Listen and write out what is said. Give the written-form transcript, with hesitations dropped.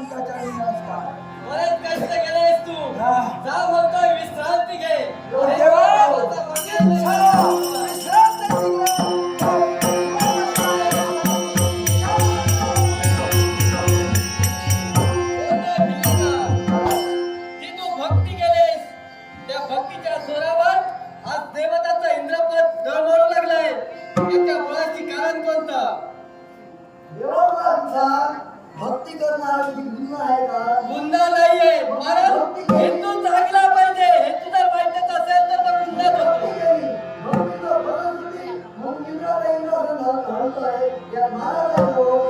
पंकजा नमस्कार. बरेच कष्ट केलेस तू. जा म्हणतोय विश्रांती घे. देवा. विश्रांती जी तू भक्ती केलेस त्या भक्तीच्या जोरावर आज देवताचा इंद्रपद डळमळू लागलाय. याच्या मुळाची कारण कोणतं? देवांचा भक्ती करणारा गुण आहे का? गुन्हा नाहीये. कारण हेतू चांगला पाहिजे. हेतू जर वाईटच असेल तर तो गुन्हाच होतो. भक्तीचं फलश्रुती मग इंद्राला इंद्र असं म्हणतोय. या महाराजांनो